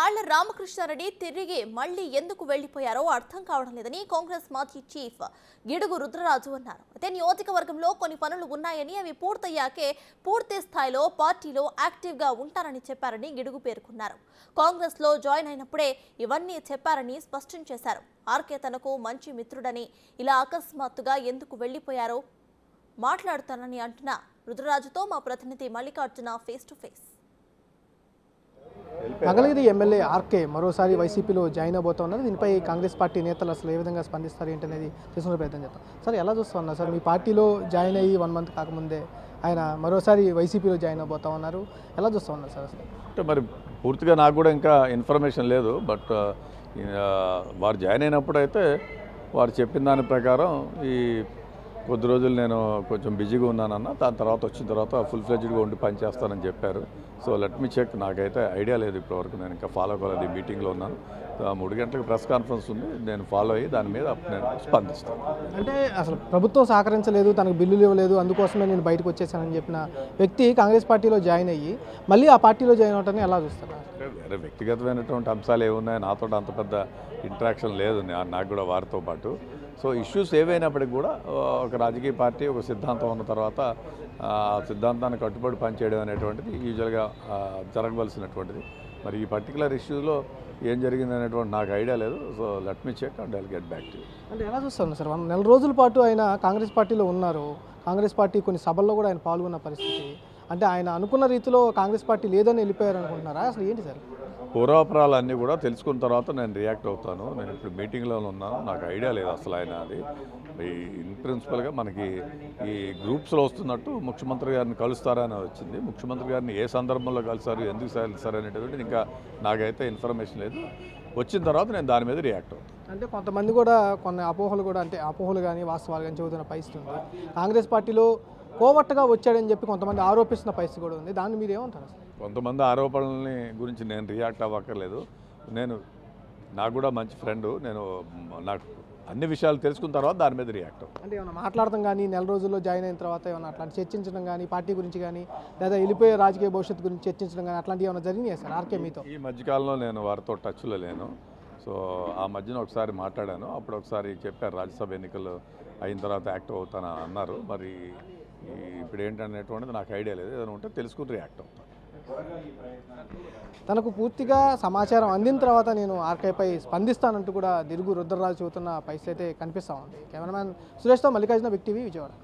ఆళ్ల రామకృష్ణారెడ్డి తిరిగి మళ్లీ ఎందుకు వెళ్లిపోయారో అర్థం కావడం లేదని కాంగ్రెస్ మాజీ చీఫ్ గిడుగు రుద్రరాజు అన్నారు. అయితే నియోజకవర్గంలో కొన్ని పనులు ఉన్నాయని అవి పూర్తయ్యాకే పూర్తి స్థాయిలో పార్టీలో యాక్టివ్ గా ఉంటారని చెప్పారని గిడుగు పేర్కొన్నారు. కాంగ్రెస్ లో జాయిన్ అయినప్పుడే ఇవన్నీ చెప్పారని స్పష్టం చేశారు. ఆర్కే తనకు మంచి మిత్రుడని ఇలా అకస్మాత్తుగా ఎందుకు వెళ్లిపోయారో మాట్లాడుతానని అంటున్న రుద్రరాజుతో మా ప్రతినిధి Mallikarjuna face to face. Mangalagiri MLA RK మరోసారి వైసీపీలో జాయిన్ అవబోతున్నారు. దీనిపై కాంగ్రెస్ పార్టీ నేతలు అసలు ఏ విధంగా స్పందిస్తారు ఏంటనేది తెలుసుకునే ప్రయత్నం చేద్దాం. సార్, ఎలా చూస్తున్నారు సార్? మీ పార్టీలో జాయిన్ అయ్యి 1 మంత్ కాకముందే ఆయన మరోసారి వైసీపీలో జాయిన్ అవబోతా ఉన్నారు. ఎలా చూస్తూ ఉన్నారు సార్ అసలు? అంటే మరి పూర్తిగా నాకు కూడా ఇంకా ఇన్ఫర్మేషన్ లేదు. బట్ వారు జాయిన్ అయినప్పుడు అయితే వారు చెప్పిన దాని ప్రకారం ఈ కొద్ది రోజులు నేను కొంచెం బిజీగా ఉన్నానన్న, దాని తర్వాత వచ్చిన తర్వాత ఫుల్ ఫ్లెడ్జ్డ్గా ఉండి పనిచేస్తానని చెప్పారు. So let me check. నాకైతే ఐడియా లేదు ఇప్పటివరకు. నేను ఇంకా ఫాలో అవ్వలేదు. ఈ మీటింగ్లో ఉన్నాను. 3 గంటలకు ప్రెస్ కాన్ఫరెన్స్ ఉంది. నేను ఫాలో అయ్యి దాని మీద నేను స్పందిస్తాను. అంటే అసలు ప్రభుత్వం సహకరించలేదు, తనకు బిల్లులు ఇవ్వలేదు, అందుకోసమే నేను బయటకు వచ్చేసానని చెప్పిన వ్యక్తి కాంగ్రెస్ పార్టీలో జాయిన్ అయ్యి మళ్ళీ ఆ పార్టీలో జాయిన్ అవటాన్ని ఎలా చూస్తారు? వేరే వ్యక్తిగతమైనటువంటి అంశాలు ఏమున్నాయి, నాతో అంత పెద్ద ఇంటరాక్షన్ లేదు నాకు కూడా వారితో పాటు. సో ఇష్యూస్ ఏవైనప్పటికీ కూడా ఒక రాజకీయ పార్టీ ఒక సిద్ధాంతం ఉన్న తర్వాత ఆ సిద్ధాంతాన్ని కట్టుబడి పనిచేయడం అనేటువంటిది యూజువల్గా జరగవలసినటువంటిది. మరి ఈ పర్టికులర్ ఇష్యూలో ఏం జరిగింది అనేటువంటి నాకు ఐడియా లేదు. So let me check and I'll get back to you. అంటే ఎలా చూస్తున్నారు సార్? 1 నెల రోజుల పాటు ఆయన కాంగ్రెస్ పార్టీలో ఉన్నారు. కాంగ్రెస్ పార్టీ కొన్ని సభల్లో కూడా ఆయన పాల్గొన్న పరిస్థితి. అంటే ఆయన అనుకున్న రీతిలో కాంగ్రెస్ పార్టీ లేదని వెళ్ళిపోయారు అనుకుంటున్నారా? అసలు ఏంటి సార్? పూర్వాపరాలు అన్నీ కూడా తెలుసుకున్న తర్వాత నేను రియాక్ట్ అవుతాను. నేను ఇప్పుడు మీటింగ్లో ఉన్నాను. నాకు ఐడియా లేదు అసలు ఆయన అది. ఇన్ ప్రిన్సిపల్గా మనకి ఈ గ్రూప్స్లో వస్తున్నట్టు ముఖ్యమంత్రి గారిని కలుస్తారని వచ్చింది. ముఖ్యమంత్రి గారిని ఏ సందర్భంలో కలిసారు, ఎందుకు కలిసారు అనేటువంటి ఇంకా నాకైతే ఇన్ఫర్మేషన్ లేదు. వచ్చిన తర్వాత నేను దాని మీద రియాక్ట్ అవుతాను. అంటే కొంతమంది కూడా కొన్ని అపోహలు కూడా, అంటే అపోహలు కానీ వాస్తవాలు కానీ చెబుతున్న పరిస్థితి ఉంది. కాంగ్రెస్ పార్టీలో కోవట్టుగా వచ్చాడని చెప్పి కొంతమంది ఆరోపిస్తున్న పరిస్థితి కూడా ఉంది. దాన్ని మీరు ఏమంటారు అసలు? కొంతమంది ఆరోపణలని గురించి నేను రియాక్ట్ అవ్వక్కర్లేదు. నాకు కూడా మంచి ఫ్రెండ్. నాకు అన్ని విషయాలు తెలుసుకున్న తర్వాత దాని మీద రియాక్ట్ అవుతాను. అంటే ఏమైనా మాట్లాడటం కానీ, నెల రోజుల్లో జాయిన్ అయిన తర్వాత ఏమైనా అట్లాంటి చర్చించడం కానీ, పార్టీ గురించి కానీ, లేదా వెళ్ళిపోయే రాజకీయ భవిష్యత్తు గురించి చర్చించడం కానీ అట్లాంటివి ఏమైనా జరిగినాయి సార్ ఆర్కే మీతో? ఈ మధ్యకాలంలో నేను వారితో టచ్లో లేను. సో ఆ మధ్యన ఒకసారి మాట్లాడాను. అప్పుడు ఒకసారి చెప్పారు రాజ్యసభ ఎన్నికలు అయిన తర్వాత యాక్టివ్ అవుతాను అన్నారు. మరి ఇప్పుడు ఏంటనేటువంటిది నాకు ఐడియా లేదు. ఏదైనా ఉంటే తెలుసుకుని రియాక్ట్ అవుతాను. తనకు పూర్తిగా సమాచారం అందిన తర్వాత నేను ఆర్కేపై స్పందిస్తానంటూ కూడా గిడుగు రుద్రరాజు చెబుతున్న పరిస్థితి అయితే కనిపిస్తూ ఉంది. కెమెరామ్యాన్ సురేష్తో మల్లికార్జున, బిగ్ టీవీ, విజయవాడ.